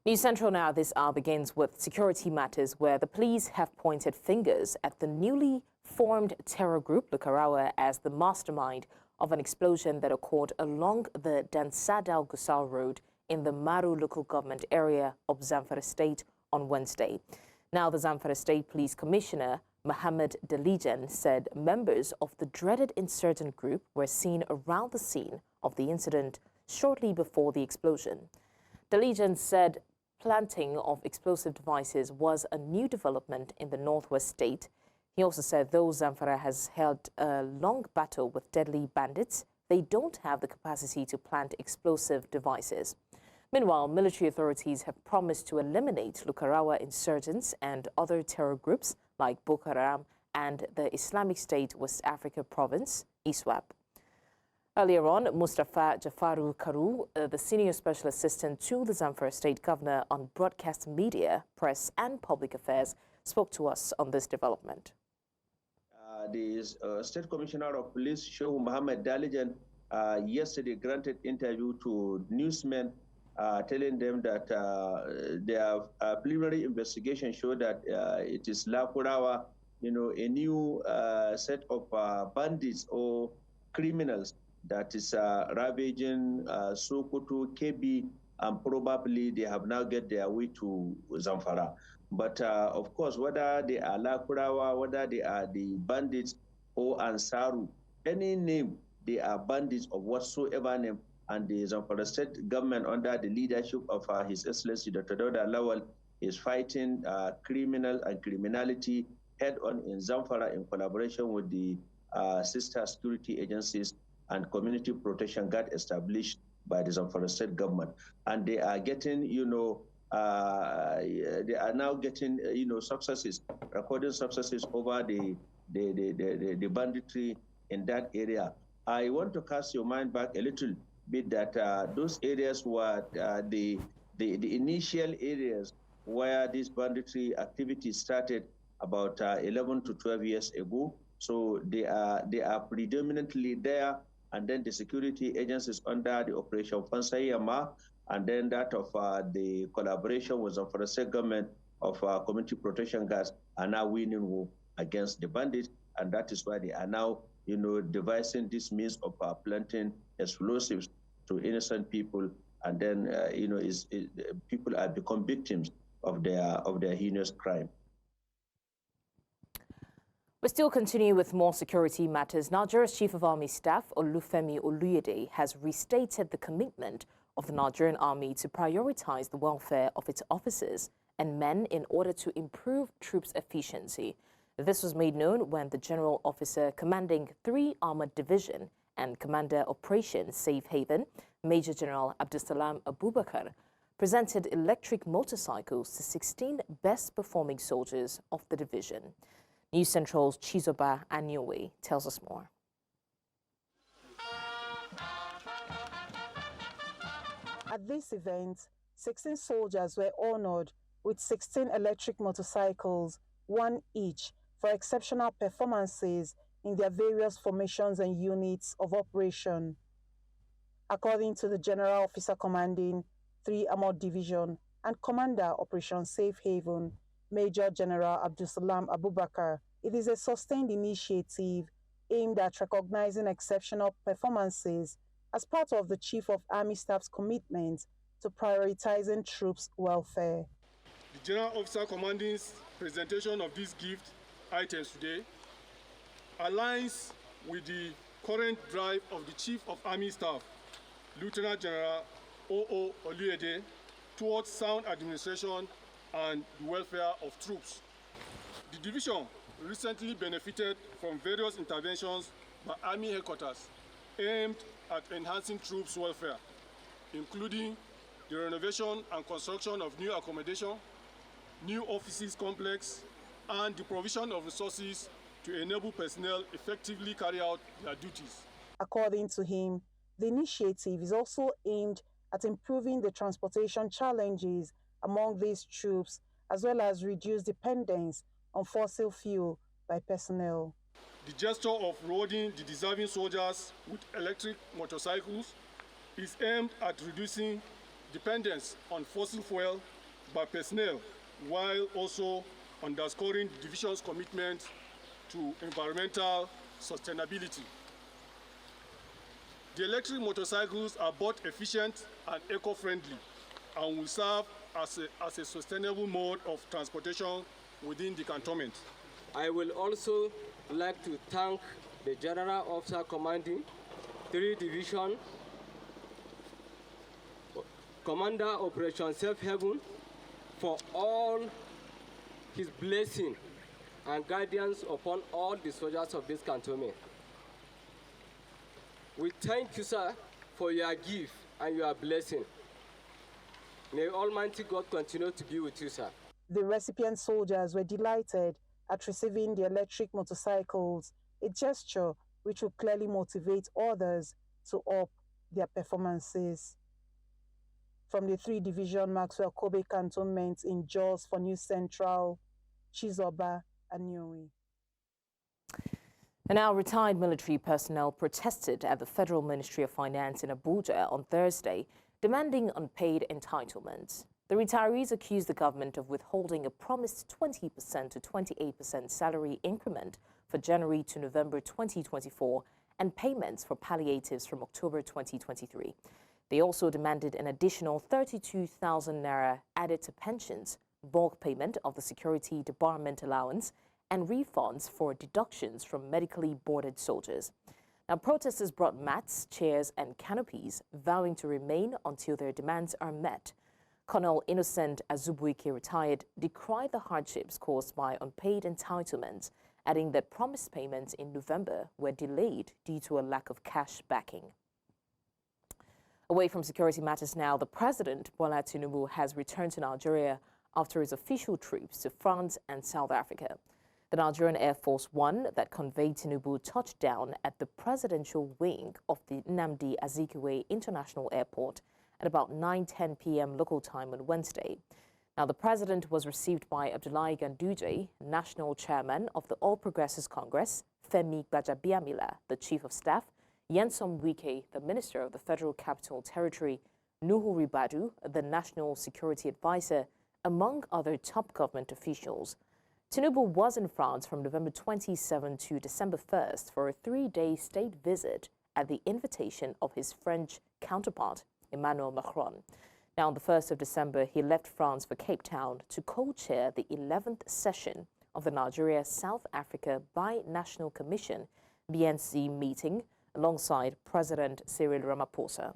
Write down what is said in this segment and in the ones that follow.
News Central now this hour begins with security matters where the police have pointed fingers at the newly formed terror group Lakurawa as the mastermind of an explosion that occurred along the Dansadau-Gusau Road in the Maru Local Government Area of Zamfara State on Wednesday. Now the Zamfara State Police Commissioner Muhammed Dalijan said members of the dreaded insurgent group were seen around the scene of the incident shortly before the explosion. Dalijan said planting of explosive devices was a new development in the northwest state. He also said though Zamfara has held a long battle with deadly bandits, they don't have the capacity to plant explosive devices. Meanwhile, military authorities have promised to eliminate Lakurawa insurgents and other terror groups like Boko Haram and the Islamic State West Africa Province, ISWAP. Earlier on, Mustafa Jafaru Karu, the Senior Special Assistant to the Zamfara State Governor on Broadcast Media, Press and Public Affairs, spoke to us on this development. The State Commissioner of Police, Sheikh Muhammed Dalijan, yesterday granted interview to newsmen telling them that their preliminary investigation showed that it is Lakurawa, a new set of bandits or criminals that is ravaging Sokoto, Kebbi, and probably they have now get their way to Zamfara. But of course, whether they are Lakurawa, whether they are the bandits or Ansaru, any name, they are bandits of whatsoever name. And the Zamfara State government, under the leadership of His Excellency Dr. Dauda Lawal, is fighting criminal and criminality head-on in Zamfara in collaboration with the sister security agencies and community protection guard established by the Zamfara State government. And they are getting, they are now getting, successes, recording successes over the banditry in that area. I want to cast your mind back a little bit that those areas were the initial areas where this banditry activity started about 11 to 12 years ago. So they are predominantly there, and then the security agencies under the Operation Fansayama, and then that of the collaboration with the Zamfara State government of community protection guards are now winning war against the bandits, and that is why they are now, devising this means of planting explosives to innocent people, and then people have become victims of their heinous crime. We still continue with more security matters. Nigeria's Chief of Army Staff, Olufemi Oluyede, has restated the commitment of the Nigerian Army to prioritize the welfare of its officers and men in order to improve troops' efficiency. This was made known when the General Officer commanding 3 Armored Division and Commander Operation Safe Haven, Major General Abdulsalam Abubakar, presented electric motorcycles to 16 best-performing soldiers of the division. News Central's Chizoba Anyowe tells us more. At this event, 16 soldiers were honored with 16 electric motorcycles, 1 each, for exceptional performances in their various formations and units of operation. According to the General Officer commanding 3 Armored Division and Commander Operation Safe Haven, Major General Abdulsalam Abubakar, it is a sustained initiative aimed at recognizing exceptional performances as part of the Chief of Army Staff's commitment to prioritizing troops' welfare. The General Officer Commanding's presentation of these gift items today aligns with the current drive of the Chief of Army Staff, Lieutenant General O.O. Oluyede, towards sound administration and the welfare of troops. The division recently benefited from various interventions by Army headquarters aimed at enhancing troops' welfare, including the renovation and construction of new accommodation, new offices complex, and the provision of resources to enable personnel effectively carry out their duties. According to him, the initiative is also aimed at improving the transportation challenges among these troops, as well as reduce dependence on fossil fuel by personnel. The gesture of rewarding the deserving soldiers with electric motorcycles is aimed at reducing dependence on fossil fuel by personnel, while also underscoring the division's commitment to environmental sustainability. The electric motorcycles are both efficient and eco-friendly and will serve as a sustainable mode of transportation within the cantonment. I will also like to thank the General Officer Commanding 3 Division, Commander Operation Safe Haven, for all his blessing and guidance upon all the soldiers of this cantonment. We thank you, sir, for your gift and your blessing. May Almighty God continue to be with you, sir. The recipient soldiers were delighted at receiving the electric motorcycles, a gesture which will clearly motivate others to up their performances. From the 3 Division Maxwell Kobe Cantonment in Jos for News Central, Chizoba Anyowi. And now retired military personnel protested at the Federal Ministry of Finance in Abuja on Thursday, demanding unpaid entitlements. The retirees accused the government of withholding a promised 20% to 28% salary increment for January to November 2024 and payments for palliatives from October 2023. They also demanded an additional 32,000 naira added to pensions, bulk payment of the security debarment allowance, and refunds for deductions from medically boarded soldiers. Now, protesters brought mats, chairs, and canopies, vowing to remain until their demands are met. Colonel Innocent Azubuike, retired, decried the hardships caused by unpaid entitlements, adding that promised payments in November were delayed due to a lack of cash backing. Away from security matters now, the President, Bola Tinubu, has returned to Nigeria after his official trips to France and South Africa. The Nigerian Air Force One that conveyed Tinubu touched down at the presidential wing of the Nnamdi Azikiwe International Airport at about 9:10 p.m. local time on Wednesday. Now, the president was received by Abdullahi Ganduje, national chairman of the All Progressives Congress, Femi Gbajabiamila, the chief of staff, Nyesom Wike, the minister of the Federal Capital Territory, Nuhu Ribadu, the national security advisor, among other top government officials. Tinubu was in France from November 27 to December 1st for a 3-day state visit at the invitation of his French counterpart, Emmanuel Macron. Now, on the 1st of December, he left France for Cape Town to co-chair the 11th session of the Nigeria-South Africa Bi-National Commission, BNC meeting, alongside President Cyril Ramaphosa.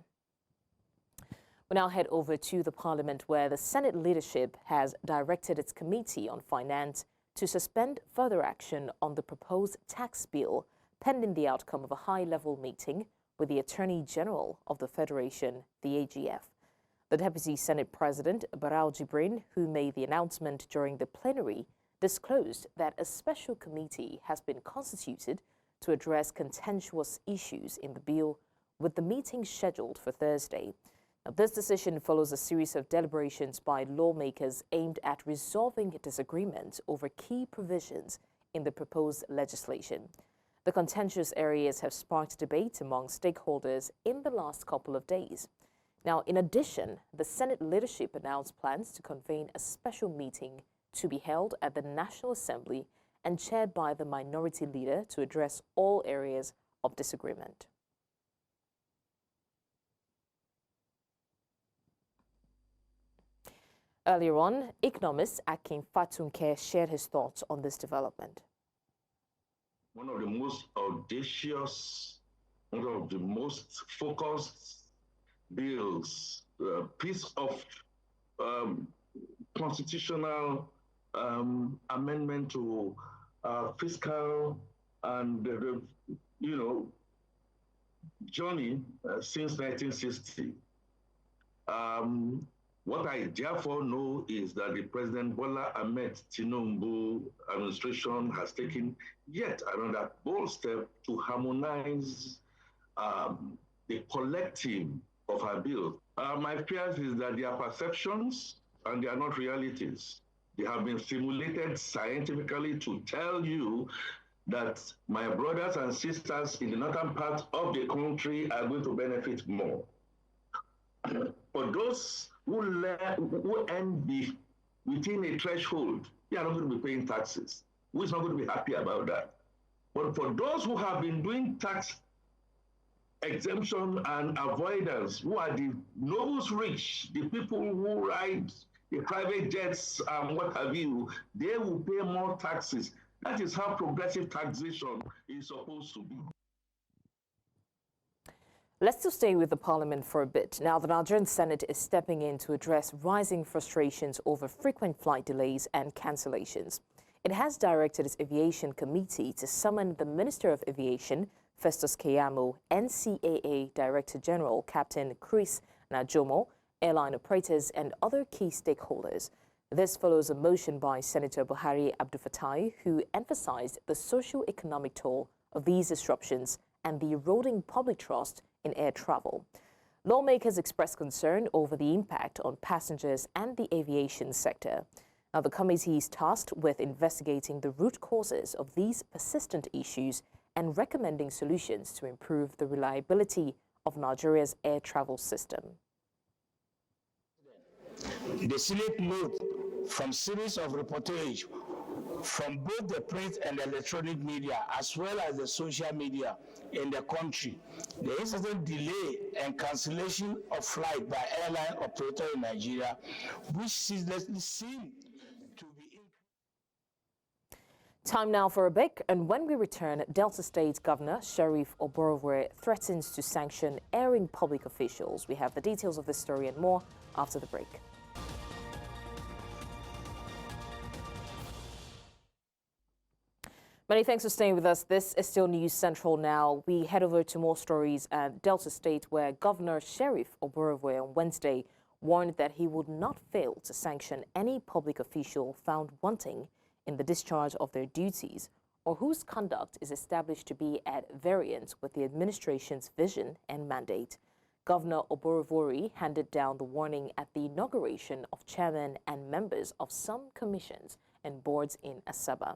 We now head over to the Parliament, where the Senate leadership has directed its Committee on Finance to suspend further action on the proposed tax bill pending the outcome of a high-level meeting with the Attorney General of the Federation, the AGF. The Deputy Senate President, Barau Jibrin, who made the announcement during the plenary, disclosed that a special committee has been constituted to address contentious issues in the bill, with the meeting scheduled for Thursday. Now, this decision follows a series of deliberations by lawmakers aimed at resolving disagreements over key provisions in the proposed legislation. The contentious areas have sparked debate among stakeholders in the last couple of days. Now, in addition, the Senate leadership announced plans to convene a special meeting to be held at the National Assembly and chaired by the minority leader to address all areas of disagreement. Earlier on, economist Akin Fatunke shared his thoughts on this development. One of the most audacious, one of the most focused bills, piece of constitutional amendment to fiscal and journey since 1960. What I therefore know is that the President Bola Ahmed Tinubu administration has taken yet another bold step to harmonize the collective of our bill. My fear is that they are perceptions and they are not realities. They have been simulated scientifically to tell you that my brothers and sisters in the northern part of the country are going to benefit more. For those who earn within a threshold, they are not going to be paying taxes. Who is not going to be happy about that? But for those who have been doing tax exemption and avoidance, who are the nobles rich, the people who ride the private jets and what have you, they will pay more taxes. That is how progressive taxation is supposed to be. Let's still stay with the parliament for a bit. Now, the Nigerian Senate is stepping in to address rising frustrations over frequent flight delays and cancellations. It has directed its Aviation Committee to summon the Minister of Aviation, Festus Keyamo, NCAA Director General Captain Chris Najomo, airline operators, and other key stakeholders. This follows a motion by Senator Buhari Abdulfatai, who emphasized the socio-economic toll of these disruptions and the eroding public trust in air travel. Lawmakers expressed concern over the impact on passengers and the aviation sector. Now, the committee is tasked with investigating the root causes of these persistent issues and recommending solutions to improve the reliability of Nigeria's air travel system. The Senate note from series of reportage from both the print and electronic media as well as the social media in the country, the instant delay and cancellation of flight by airline operator in Nigeria, which ceaselessly seem to be. Time now for a break, and when we return, Delta State Governor Sheriff Oborevwori threatens to sanction erring public officials. We have the details of this story and more after the break. Many thanks for staying with us. This is still News Central now. We head over to more stories at Delta State, where Governor Sheriff Oborevwori on Wednesday warned that he would not fail to sanction any public official found wanting in the discharge of their duties or whose conduct is established to be at variance with the administration's vision and mandate. Governor Oborevwori handed down the warning at the inauguration of chairmen and members of some commissions and boards in Asaba.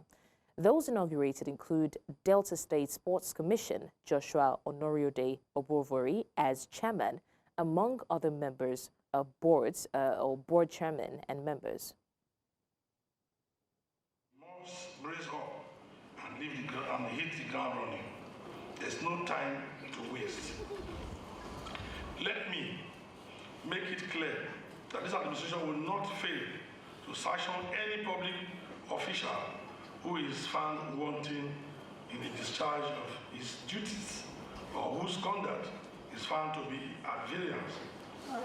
Those inaugurated include Delta State Sports Commission Joshua Onoriode Oborevwori as chairman, among other members of boards or board chairmen and members. Must brace up and leave the ground and hit the ground running. There's no time to waste. Let me make it clear that this administration will not fail to sanction any public official who is found wanting in the discharge of his duties or whose conduct is found to be at variance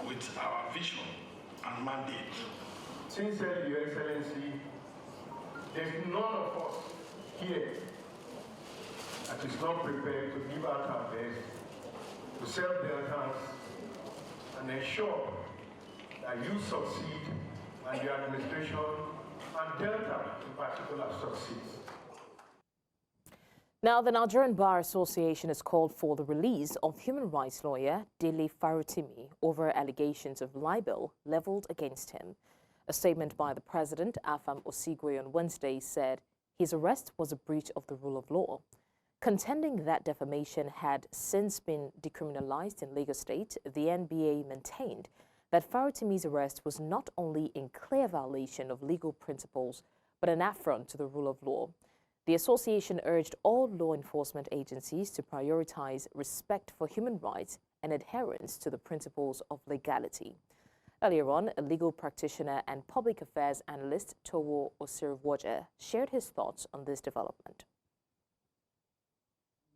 with our vision and mandate. Sincerely, Your Excellency, there's none of us here that is not prepared to give out our best to serve Deltans and ensure that you succeed and your administration and Delta in particular succeeds. Now, the Nigerian Bar Association has called for the release of human rights lawyer Dele Farutimi over allegations of libel leveled against him. A statement by the president, Afam Osigwe, on Wednesday said his arrest was a breach of the rule of law. Contending that defamation had since been decriminalized in Lagos State, the NBA maintained that Farutimi's arrest was not only in clear violation of legal principles, but an affront to the rule of law. The association urged all law enforcement agencies to prioritize respect for human rights and adherence to the principles of legality. Earlier on, a legal practitioner and public affairs analyst, Towo Osirwoje, shared his thoughts on this development.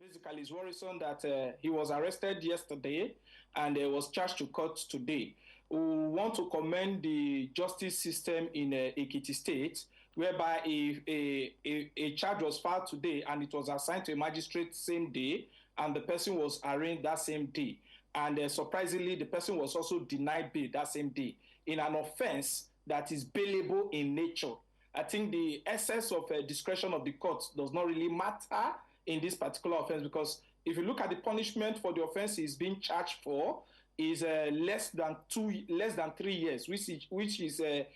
Basically, it's worrisome that he was arrested yesterday and was charged to court today. We want to commend the justice system in Ekiti State, whereby a charge was filed today and it was assigned to a magistrate same day, and the person was arraigned that same day. And surprisingly, the person was also denied bail that same day in an offense that is bailable in nature. I think the essence of discretion of the court does not really matter in this particular offense, because if you look at the punishment for the offense he's being charged for, is less than 3 years, which is a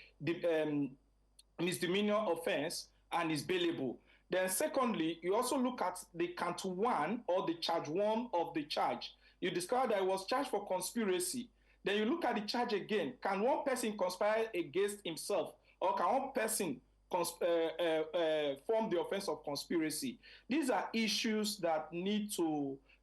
misdemeanor offense and is bailable. Then secondly, you also look at the count one or the charge one of the charge. You discover that it was charged for conspiracy. Then you look at the charge again. Can one person conspire against himself, or can one person form the offense of conspiracy? These are issues that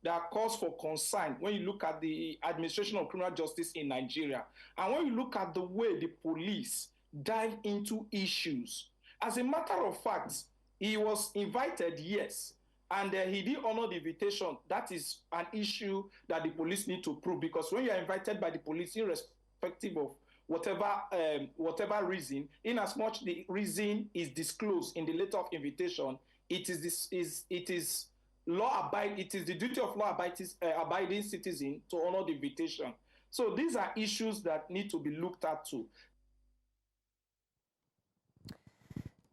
are cause for concern when you look at the administration of criminal justice in Nigeria. And when you look at the way the police dive into issues. As a matter of fact, he was invited, yes, and he did honor the invitation. That is an issue that the police need to prove, because when you are invited by the police, irrespective of whatever reason, in as much the reason is disclosed in the letter of invitation, it is the duty of law-abiding citizen to honor the invitation. So these are issues that need to be looked at too.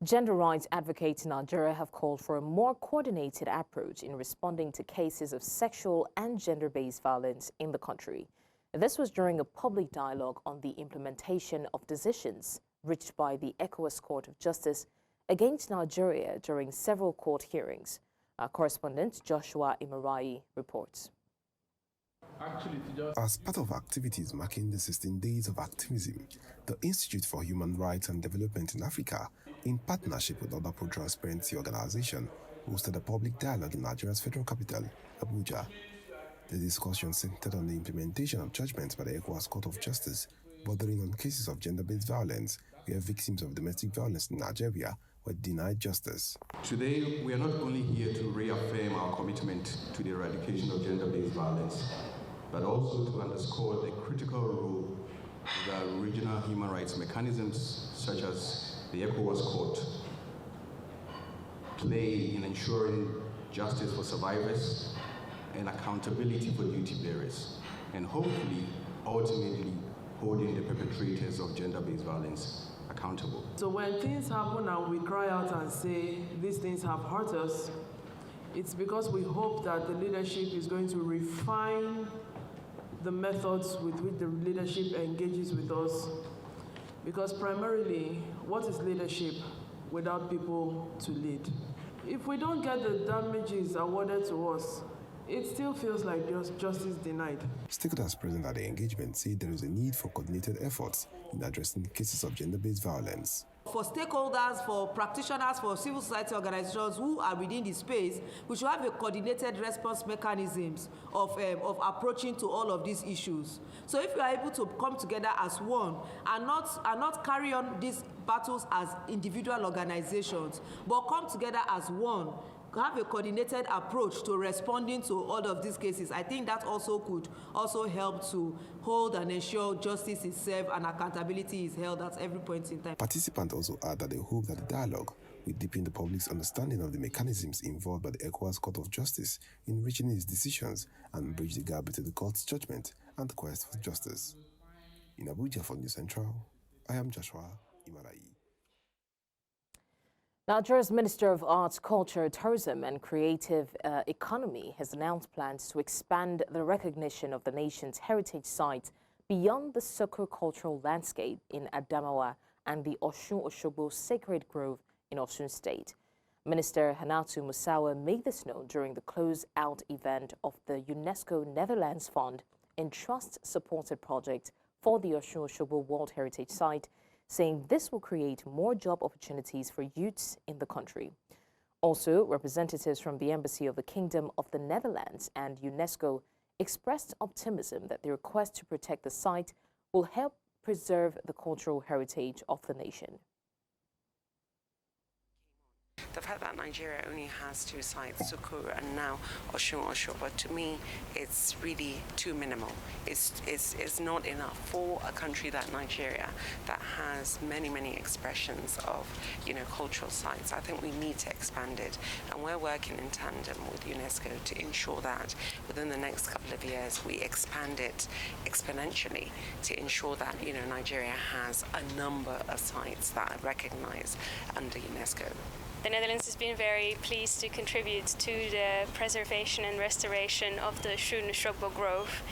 Gender rights advocates in Nigeria have called for a more coordinated approach in responding to cases of sexual and gender-based violence in the country. This was during a public dialogue on the implementation of decisions reached by the ECOWAS Court of Justice against Nigeria during several court hearings. Our correspondent Joshua Imarayi reports. As part of activities marking the 16 days of activism, the Institute for Human Rights and Development in Africa, in partnership with other pro-transparency organizations, hosted a public dialogue in Nigeria's federal capital, Abuja. The discussion centered on the implementation of judgments by the ECOWAS Court of Justice, bordering on cases of gender-based violence, where victims of domestic violence in Nigeria were denied justice. Today, we are not only here to reaffirm our commitment to the eradication of gender-based violence, but also to underscore the critical role that regional human rights mechanisms, such as the ECOWAS Court, play in ensuring justice for survivors and accountability for duty bearers, and hopefully, ultimately, holding the perpetrators of gender-based violence accountable. So when things happen and we cry out and say, these things have hurt us, it's because we hope that the leadership is going to refine the methods with which the leadership engages with us. Because primarily, what is leadership without people to lead? If we don't get the damages awarded to us, it still feels like justice denied. Stakeholders present at the engagement say there is a need for coordinated efforts in addressing cases of gender-based violence. For stakeholders, for practitioners, for civil society organizations who are within the space, we should have a coordinated response mechanisms of approaching to all of these issues. So if you are able to come together as one and not carry on these battles as individual organizations, but come together as one, have a coordinated approach to responding to all of these cases, I think that also could also help to hold and ensure justice is served and accountability is held at every point in time. Participants also add that they hope that the dialogue will deepen the public's understanding of the mechanisms involved by the ECOWAS Court of Justice in reaching its decisions and bridge the gap between the court's judgment and the quest for justice. In Abuja for News Central, I am Joshua Imarayi. Nigeria's Minister of Arts, Culture, Tourism and Creative Economy has announced plans to expand the recognition of the nation's heritage sites beyond the socio-cultural landscape in Adamawa and the Osun-Osogbo Sacred Grove in Osun State. Minister Hannatu Musawa made this known during the close-out event of the UNESCO Netherlands Fund and Trust-supported project for the Osun-Osogbo World Heritage Site, saying this will create more job opportunities for youths in the country. Also, representatives from the Embassy of the Kingdom of the Netherlands and UNESCO expressed optimism that the request to protect the site will help preserve the cultural heritage of the nation. The fact that Nigeria only has two sites, Sukuru and now Osun-Osogbo, to me, it's really too minimal. It's not enough for a country like Nigeria that has many, many expressions of, cultural sites. I think we need to expand it, and we're working in tandem with UNESCO to ensure that within the next couple of years we expand it exponentially to ensure that, Nigeria has a number of sites that are recognized under UNESCO. The Netherlands has been very pleased to contribute to the preservation and restoration of the Osun-Osogbo Grove.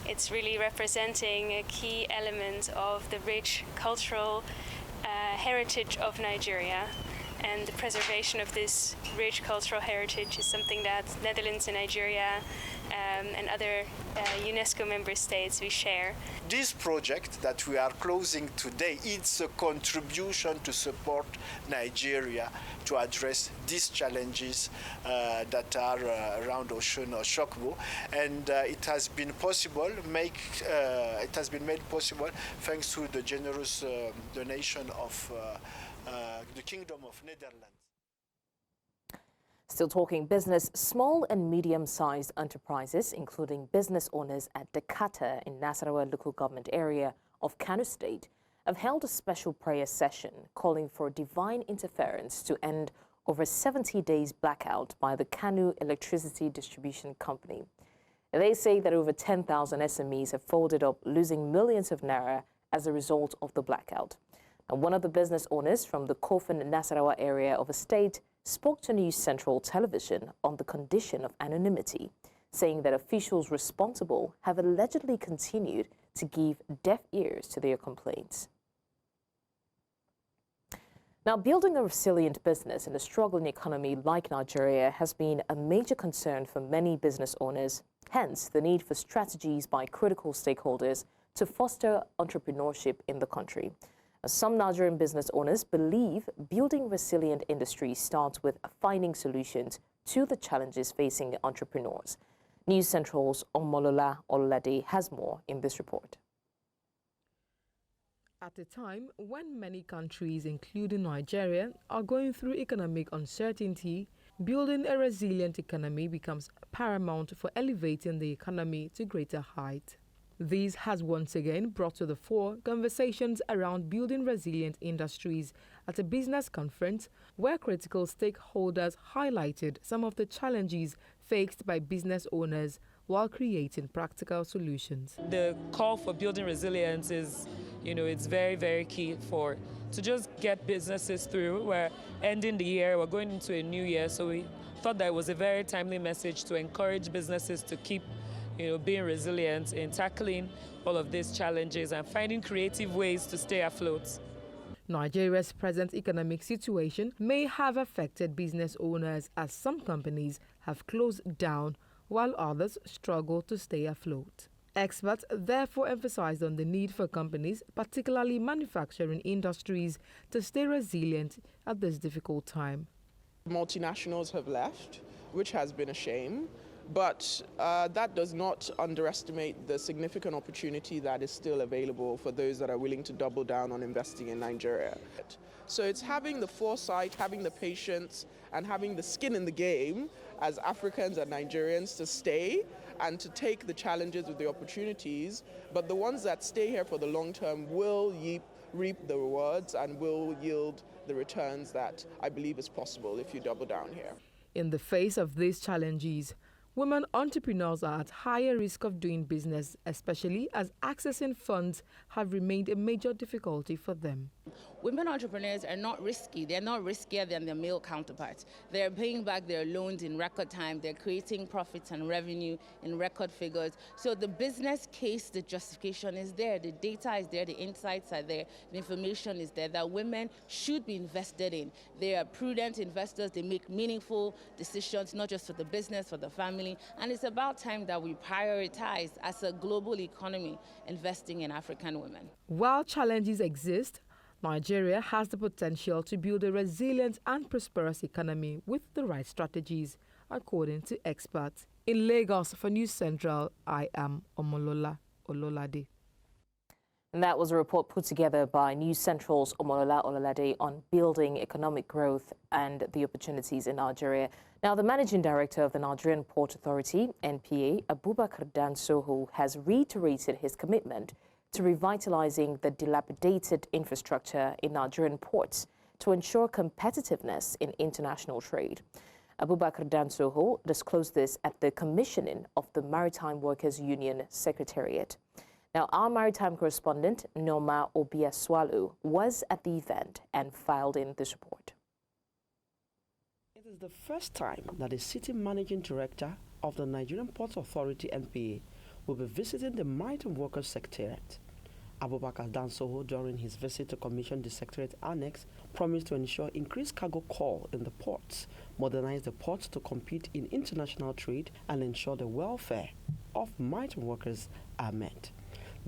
It's really representing a key element of the rich cultural heritage of Nigeria, and the preservation of this rich cultural heritage is something that Netherlands and Nigeria and other UNESCO member states we share. This project that we are closing today, it's a contribution to support Nigeria to address these challenges that are around Oshun or Shokbo, and it has been possible. It has been made possible thanks to the generous donation of the Kingdom of Netherlands. Still talking business, small and medium-sized enterprises, including business owners at Dakata in Dansadau Local Government Area of Kano State, have held a special prayer session calling for divine interference to end over 70 days blackout by the Kano Electricity Distribution Company. They say that over 10,000 SMEs have folded up, losing millions of naira as a result of the blackout. And one of the business owners from the Kofan Nasarawa area of the state spoke to News Central Television on the condition of anonymity, saying that officials responsible have allegedly continued to give deaf ears to their complaints. Now, building a resilient business in a struggling economy like Nigeria has been a major concern for many business owners, hence the need for strategies by critical stakeholders to foster entrepreneurship in the country. Some Nigerian business owners believe building resilient industries starts with finding solutions to the challenges facing entrepreneurs. News Central's Omolola Ololade has more in this report. At a time when many countries, including Nigeria, are going through economic uncertainty, building a resilient economy becomes paramount for elevating the economy to greater heights. This has once again brought to the fore conversations around building resilient industries at a business conference where critical stakeholders highlighted some of the challenges faced by business owners while creating practical solutions. The call for building resilience is, it's very, very key to just get businesses through. We're ending the year, we're going into a new year, so we thought that it was a very timely message to encourage businesses to keep being resilient in tackling all of these challenges and finding creative ways to stay afloat. Nigeria's present economic situation may have affected business owners as some companies have closed down while others struggle to stay afloat. Experts therefore emphasized on the need for companies, particularly manufacturing industries, to stay resilient at this difficult time. Multinationals have left, which has been a shame. But that does not underestimate the significant opportunity that is still available for those that are willing to double down on investing in Nigeria. So it's having the foresight, having the patience, and having the skin in the game as Africans and Nigerians to stay and to take the challenges with the opportunities. But the ones that stay here for the long term will reap the rewards and will yield the returns that I believe is possible if you double down here. In the face of these challenges, women entrepreneurs are at higher risk of doing business, especially as accessing funds have remained a major difficulty for them. Women entrepreneurs are not risky. They're not riskier than their male counterparts. They're paying back their loans in record time. They're creating profits and revenue in record figures. So the business case, the justification is there. The data is there. The insights are there. The information is there that women should be invested in. They are prudent investors. They make meaningful decisions, not just for the business, for the family. And it's about time that we prioritize, as a global economy, investing in African women. While challenges exist, Nigeria has the potential to build a resilient and prosperous economy with the right strategies, according to experts. In Lagos for News Central, I am Omolola Ololade. And that was a report put together by News Central's Omolola Ololade on building economic growth and the opportunities in Nigeria. Now, the Managing Director of the Nigerian Port Authority, NPA, Abubakar Dansoho, has reiterated his commitment to revitalizing the dilapidated infrastructure in Nigerian ports to ensure competitiveness in international trade. Abubakar Dansoho disclosed this at the commissioning of the Maritime Workers Union Secretariat. Now, our maritime correspondent, Noma Obiaswalu, was at the event and filed in this report. It is the first time that the City Managing Director of the Nigerian Port Authority, NPA, will be visiting the Maritime Workers Secretariat. Abubakar Dansoho, during his visit to commission the Secretariat Annex, promised to ensure increased cargo call in the ports, modernize the ports to compete in international trade, and ensure the welfare of migrant workers are met.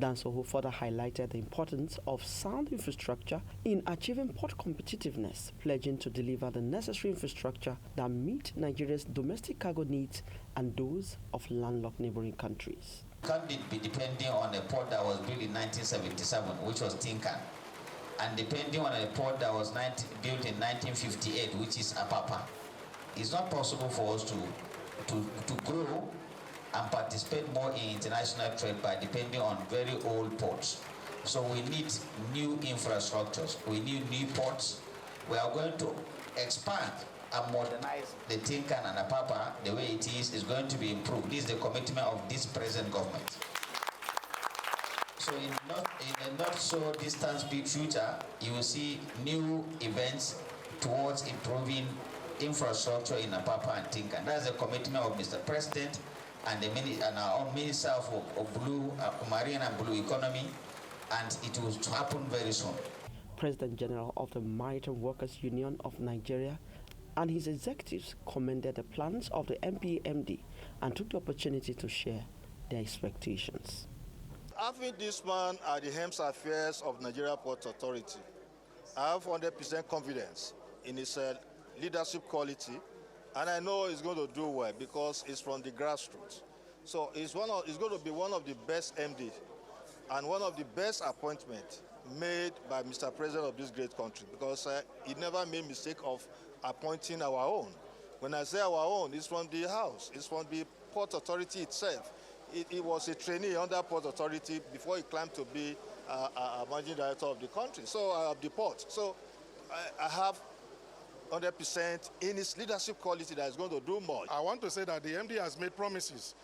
Dansoho further highlighted the importance of sound infrastructure in achieving port competitiveness, pledging to deliver the necessary infrastructure that meet Nigeria's domestic cargo needs and those of landlocked neighboring countries. Can't be depending on a port that was built in 1977, which was Tinkan, and depending on a port that was built in 1958, which is Apapa. It's not possible for us to grow and participate more in international trade by depending on very old ports. So we need new infrastructures, we need new ports. We are going to expand and modernize the Tinkan and Apapa. The way it is going to be improved. This is the commitment of this present government. So in a not so distant future, you will see new events towards improving infrastructure in Apapa and Tinkan. That's the commitment of Mr. President and our own Minister of Blue, Marine and Blue Economy, and it will happen very soon. President General of the Maritime Workers Union of Nigeria and his executives commended the plans of the MPMD and took the opportunity to share their expectations. Having this man at the helm affairs of Nigeria Port Authority, I have 100% confidence in his leadership quality, and I know he's going to do well because it's from the grassroots. So he's going to be one of the best MD and one of the best appointments made by Mr. President of this great country, because he never made mistake of appointing our own. When I say our own, it's from the house, it's from the Port Authority itself. He was a trainee under Port Authority before he climbed to be a managing director of the country, of the port. So I have 100% in his leadership quality that is going to do more. I want to say that the MD has made promises.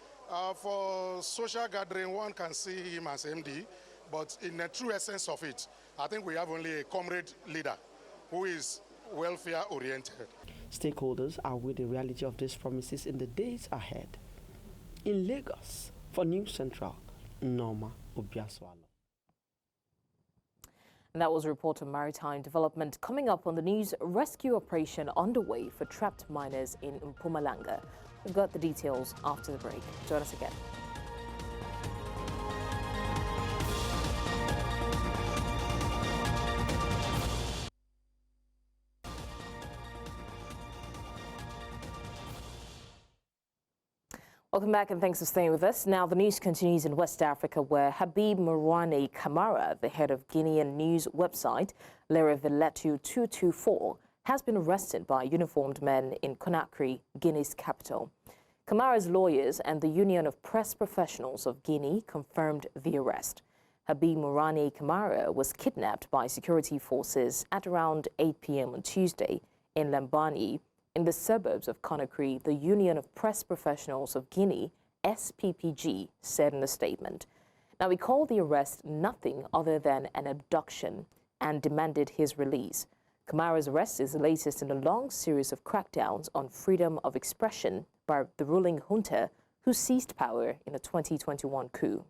For social gathering, one can see him as MD, but in the true essence of it, I think we have only a comrade leader who is welfare-oriented. Stakeholders are with the reality of these promises in the days ahead. In Lagos, for News Central, Norma Obiaswalo. And that was a report on maritime development. Coming up on the news, rescue operation underway for trapped miners in Mpumalanga. We've got the details after the break. Join us again. Welcome back and thanks for staying with us. Now the news continues in West Africa, where Habib Mourane Kamara, the head of Guinean news website Lerevelatu 224, has been arrested by uniformed men in Conakry, Guinea's capital. Kamara's lawyers and the Union of Press Professionals of Guinea confirmed the arrest. Habib Mourane Kamara was kidnapped by security forces at around 8 p.m. on Tuesday in Lambani, in the suburbs of Conakry. The Union of Press Professionals of Guinea, SPPG, said in a statement. Now, we called the arrest nothing other than an abduction and demanded his release. Kamara's arrest is the latest in a long series of crackdowns on freedom of expression by the ruling junta, who seized power in a 2021 coup.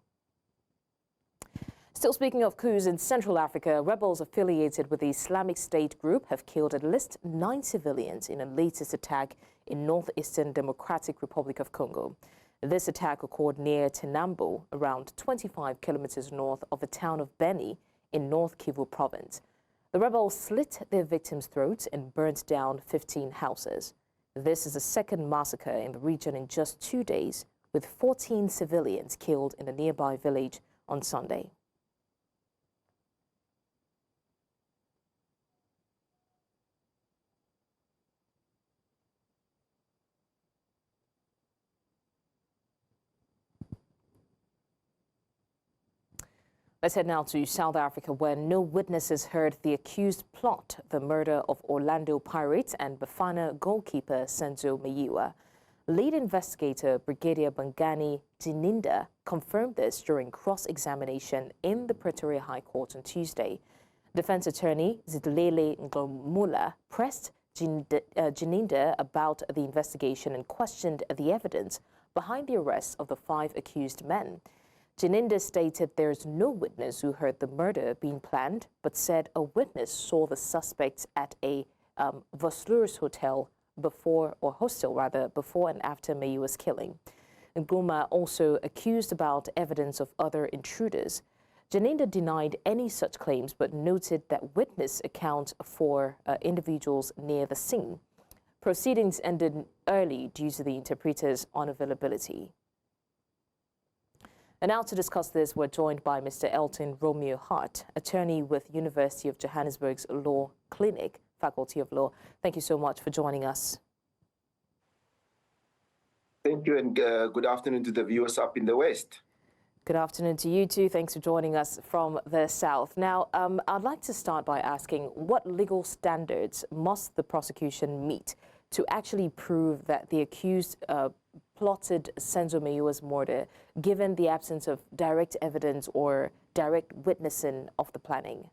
Still speaking of coups in Central Africa, rebels affiliated with the Islamic State group have killed at least 9 civilians in a latest attack in northeastern Democratic Republic of Congo. This attack occurred near Tenambo, around 25 kilometers north of the town of Beni in North Kivu province. The rebels slit their victims' throats and burnt down 15 houses. This is the second massacre in the region in just 2 days, with 14 civilians killed in a nearby village on Sunday. Let's head now to South Africa, where no witnesses heard the accused plot the murder of Orlando Pirates and Bafana goalkeeper Senzo Meyiwa. Lead investigator Brigadier Bangani Dininda confirmed this during cross-examination in the Pretoria High Court on Tuesday. Defense attorney Zidlele Ngomula pressed Dininda about the investigation and questioned the evidence behind the arrest of the 5 accused men. Janinda stated there's no witness who heard the murder being planned, but said a witness saw the suspects at a Voslurs hotel before and after Meyiwa's killing. Nkrumah also accused about evidence of other intruders. Janinda denied any such claims, but noted that witness account for individuals near the scene. Proceedings ended early due to the interpreter's unavailability. And now to discuss this, we're joined by Mr. Elton Romeo Hart, attorney with University of Johannesburg's Law Clinic, Faculty of Law. Thank you so much for joining us. Thank you, and good afternoon to the viewers up in the West. Good afternoon to you too. Thanks for joining us from the South. Now, I'd like to start by asking, what legal standards must the prosecution meet to actually prove that the accused plotted Senzo Meyiwa's murder, given the absence of direct evidence or direct witnessing of the planning?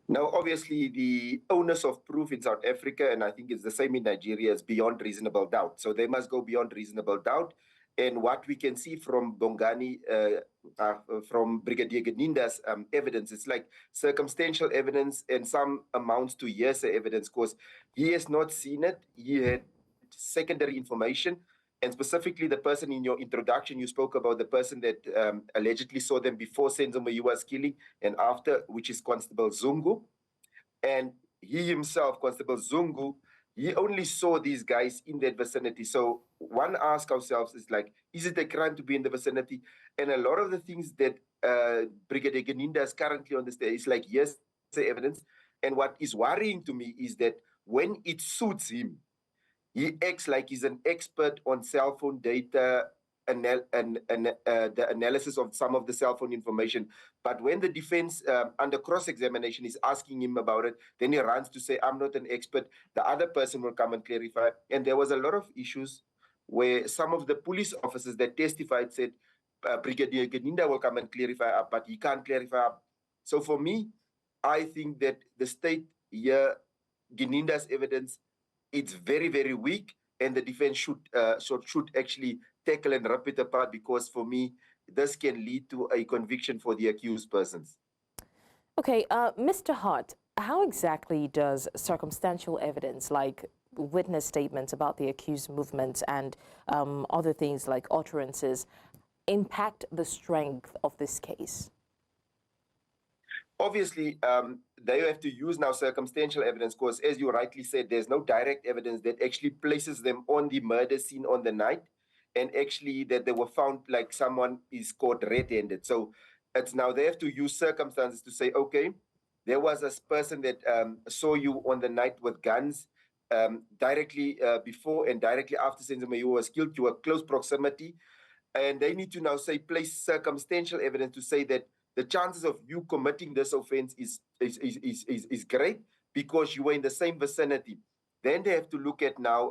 Now, obviously, the onus of proof in South Africa, and I think it's the same in Nigeria, is beyond reasonable doubt. So they must go beyond reasonable doubt. And what we can see from Bongani, from Brigadier Janinda's evidence, it's like circumstantial evidence and some amounts to hearsay evidence, because he has not seen it. He had secondary information. And specifically, the person in your introduction, you spoke about the person that allegedly saw them before Senzo Meyiwa's killing and after, which is Constable Zungu. And he himself, Constable Zungu, he only saw these guys in that vicinity. So one asks ourselves is like, is it a crime to be in the vicinity? And a lot of the things that Brigadier Janinda is currently on the stage is like, yes, the evidence. And what is worrying to me is that when it suits him, he acts like he's an expert on cell phone data and the analysis of some of the cell phone information. But when the defense, under cross-examination, is asking him about it, then he runs to say, I'm not an expert. The other person will come and clarify. And there was a lot of issues where some of the police officers that testified said, Brigadier Janinda will come and clarify, but he can't clarify. So for me, I think that the state here, Janinda's evidence, it's very, very weak, and the defense should actually tackle and rip it apart, because for me, this can lead to a conviction for the accused persons. Okay, Mr. Hart, how exactly does circumstantial evidence like witness statements about the accused movements and other things like utterances impact the strength of this case? Obviously, they have to use now circumstantial evidence, because as you rightly said, there's no direct evidence that actually places them on the murder scene on the night, and actually that they were found like someone is caught red-handed. So it's now they have to use circumstances to say, okay, there was this person that saw you on the night with guns directly before and directly after Senzo Meyiwa was killed. You were close proximity. And they need to now say, place circumstantial evidence to say that the chances of you committing this offense is great because you were in the same vicinity. Then they have to look at now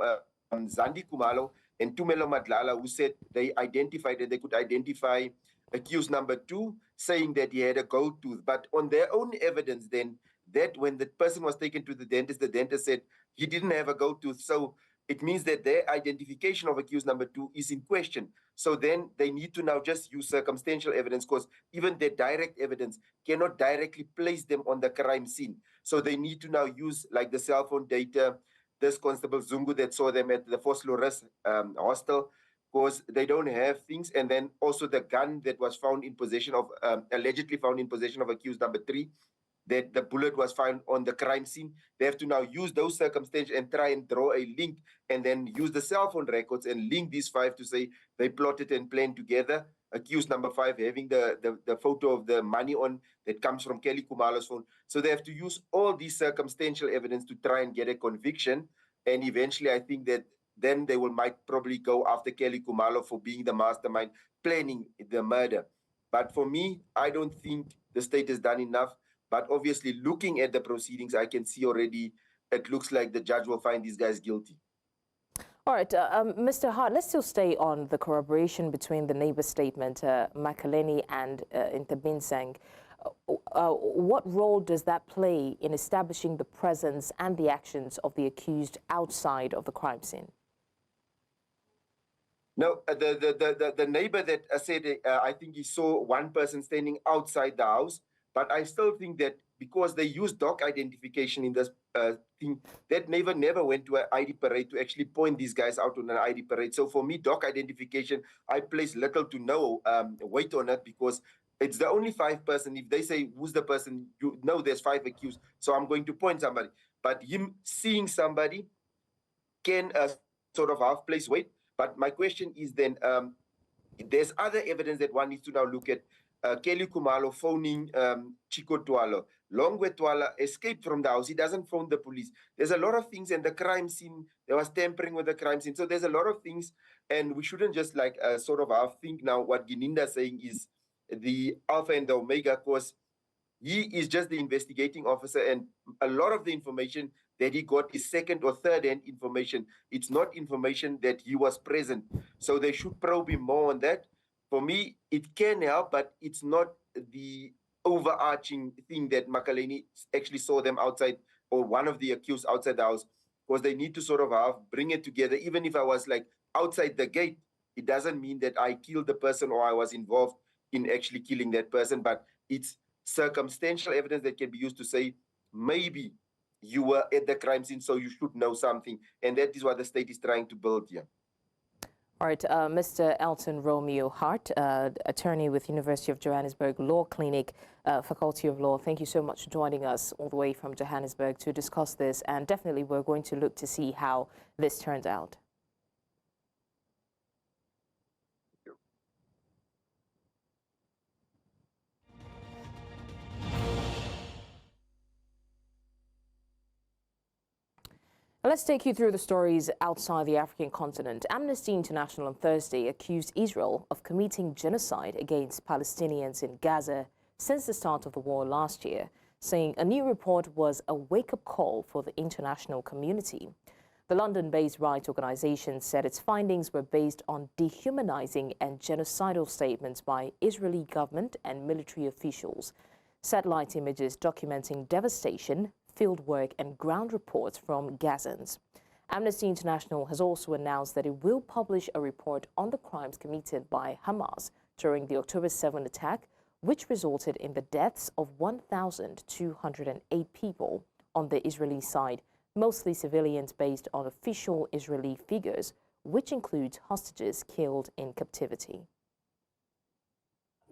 Zandi Kumalo and Tumelo Madlala, who said they identified that they could identify accused number 2, saying that he had a gold tooth. But on their own evidence then, that when the person was taken to the dentist said he didn't have a gold tooth. So it means that their identification of accused number 2 is in question. So then they need to now just use circumstantial evidence, because even their direct evidence cannot directly place them on the crime scene. So they need to now use like the cell phone data, this Constable Zungu that saw them at the Voslurs hostel, because they don't have things. And then also the gun that was found in possession of, allegedly found in possession of accused number 3, that the bullet was found on the crime scene. They have to now use those circumstances and try and draw a link, and then use the cell phone records and link these 5 to say they plotted and planned together. Accused number 5 having the photo of the money on that comes from Kelly Kumalo's phone. So they have to use all these circumstantial evidence to try and get a conviction. And eventually I think that then they might probably go after Kelly Kumalo for being the mastermind planning the murder. But for me, I don't think the state has done enough. But obviously, looking at the proceedings, I can see already it looks like the judge will find these guys guilty. All right, Mr. Hart, let's still stay on the corroboration between the neighbor statement, Makaleni and Ntabinsang. What role does that play in establishing the presence and the actions of the accused outside of the crime scene? No, the neighbor that said, I think he saw one person standing outside the house, but I still think that because they use dog identification in this thing, that neighbor never went to an ID parade to actually point these guys out on an ID parade. So for me, dog identification, I place little to no weight on it because it's the only 5 person. If they say, who's the person, you know there's 5 accused, so I'm going to point somebody. But him seeing somebody can sort of half place weight. But my question is then, there's other evidence that one needs to now look at. Kelly Kumalo phoning Chico Twala. Longwe Twala escaped from the house. He doesn't phone the police. There's a lot of things, and the crime scene, there was tampering with the crime scene. So there's a lot of things, and we shouldn't just like sort of half think now what Gininda is saying is the alpha and the omega, because he is just the investigating officer, and a lot of the information that he got is second or third hand information. It's not information that he was present. So they should probe him more on that. For me, it can help, but it's not the overarching thing that Makaleni actually saw them outside, or one of the accused outside the house, because they need to sort of bring it together. Even if I was like outside the gate, it doesn't mean that I killed the person or I was involved in actually killing that person, but it's circumstantial evidence that can be used to say, maybe you were at the crime scene, so you should know something. And that is what the state is trying to build here. All right, Mr. Elton Romeo Hart, attorney with University of Johannesburg Law Clinic, Faculty of Law. Thank you so much for joining us all the way from Johannesburg to discuss this. And definitely we're going to look to see how this turns out. Let's take you through the stories outside the African continent. Amnesty International on Thursday accused Israel of committing genocide against Palestinians in Gaza since the start of the war last year, saying a new report was a wake-up call for the international community. The London-based rights organization said its findings were based on dehumanizing and genocidal statements by Israeli government and military officials. Satellite images documenting devastation, field work and ground reports from Gazans. Amnesty International has also announced that it will publish a report on the crimes committed by Hamas during the October 7 attack, which resulted in the deaths of 1,208 people on the Israeli side, mostly civilians based on official Israeli figures, which includes hostages killed in captivity.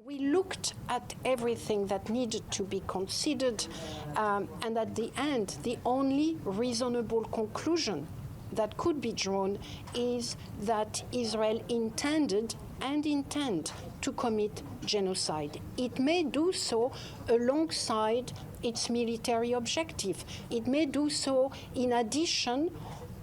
We looked at everything that needed to be considered, and at the end, the only reasonable conclusion that could be drawn is that Israel intended and intend to commit genocide. It may do so alongside its military objective. It may do so in addition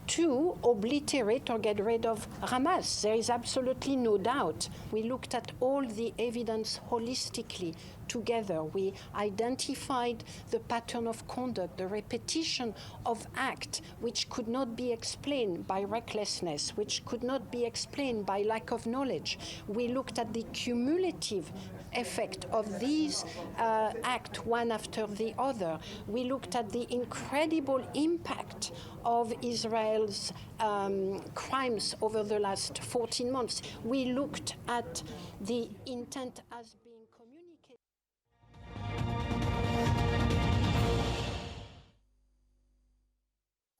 to obliterate or get rid of Hamas. There is absolutely no doubt. We looked at all the evidence holistically together. We identified the pattern of conduct, the repetition of act, which could not be explained by recklessness, which could not be explained by lack of knowledge. We looked at the cumulative effect of these acts one after the other. We looked at the incredible impact of Israel's crimes over the last 14 months. We looked at the intent as being communicated.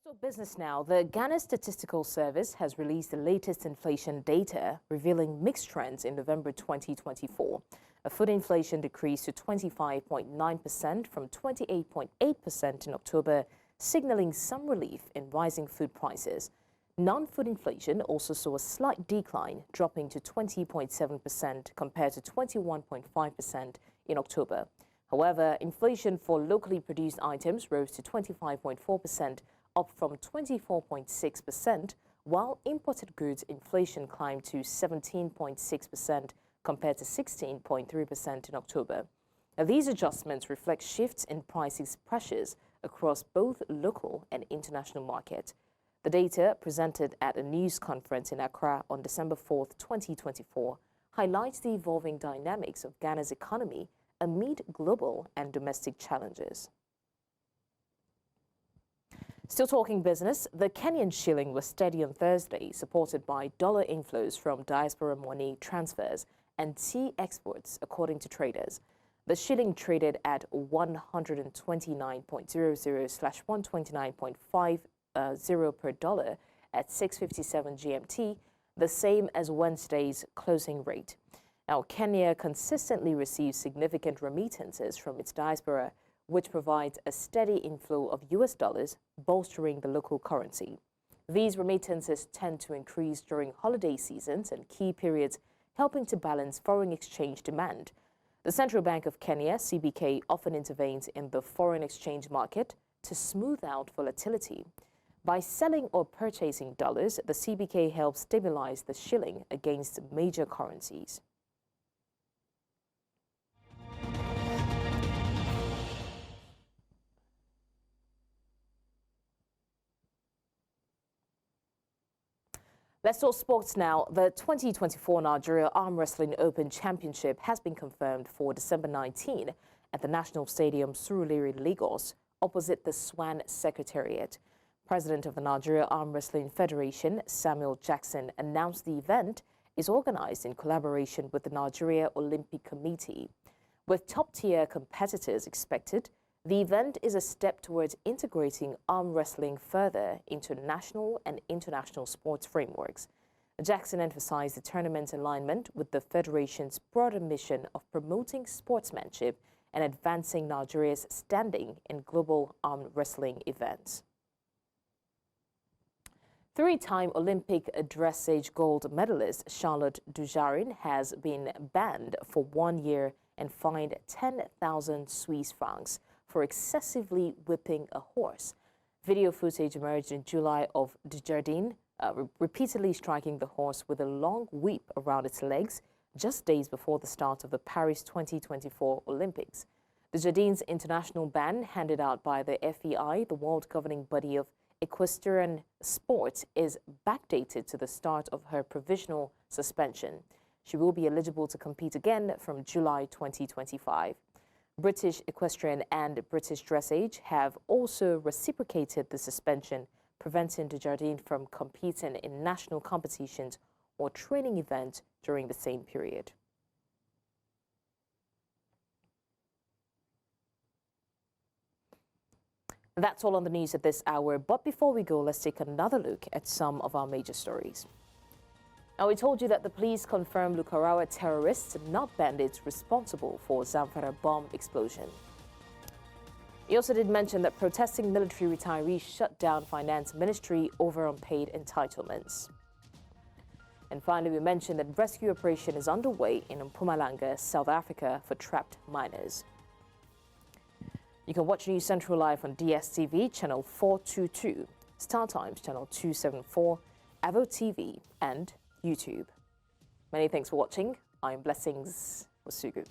So business now. The Ghana Statistical Service has released the latest inflation data, revealing mixed trends in November 2024. Food inflation decreased to 25.9% from 28.8% in October, signaling some relief in rising food prices. Non-food inflation also saw a slight decline, dropping to 20.7% compared to 21.5% in October. However, inflation for locally produced items rose to 25.4%, up from 24.6%, while imported goods inflation climbed to 17.6% compared to 16.3% in October. Now, these adjustments reflect shifts in pricing pressures across both local and international markets. The data, presented at a news conference in Accra on December 4, 2024, highlights the evolving dynamics of Ghana's economy amid global and domestic challenges. Still talking business, the Kenyan shilling was steady on Thursday, supported by dollar inflows from diaspora money transfers and tea exports, according to traders. The shilling traded at 129.00/129.50 per dollar at 6:57 GMT, the same as Wednesday's closing rate. Now, Kenya consistently receives significant remittances from its diaspora, which provides a steady inflow of US dollars, bolstering the local currency. These remittances tend to increase during holiday seasons and key periods, helping to balance foreign exchange demand. The Central Bank of Kenya, CBK, often intervenes in the foreign exchange market to smooth out volatility. By selling or purchasing dollars, the CBK helps stabilize the shilling against major currencies. Let's talk sports now. The 2024 Nigeria Arm Wrestling Open Championship has been confirmed for December 19 at the National Stadium, Surulere, Lagos, opposite the Swan Secretariat. President of the Nigeria Arm Wrestling Federation, Samuel Jackson, announced the event is organized in collaboration with the Nigeria Olympic Committee. With top-tier competitors expected, the event is a step towards integrating arm wrestling further into national and international sports frameworks. Jackson emphasized the tournament's alignment with the Federation's broader mission of promoting sportsmanship and advancing Nigeria's standing in global arm wrestling events. Three-time Olympic dressage gold medalist Charlotte Dujarin has been banned for 1 year and fined 10,000 Swiss francs for excessively whipping a horse. Video footage emerged in July of Dujardin repeatedly striking the horse with a long whip around its legs just days before the start of the Paris 2024 Olympics. Dujardin's international ban, handed out by the FEI, the world governing body of equestrian sport, is backdated to the start of her provisional suspension. She will be eligible to compete again from July 2025. British equestrian and British dressage have also reciprocated the suspension, preventing Dujardin from competing in national competitions or training events during the same period. That's all on the news at this hour, but before we go, let's take another look at some of our major stories. Now, we told you that the police confirmed Lakurawa terrorists, not bandits, responsible for Zamfara bomb explosion. We also did mention that protesting military retirees shut down finance ministry over unpaid entitlements. And finally, we mentioned that rescue operation is underway in Mpumalanga, South Africa, for trapped miners. You can watch News Central live on DSTV, channel 422, Star Times, channel 274, Avo TV, and YouTube. Many thanks for watching. I'm Blessings Wasugu.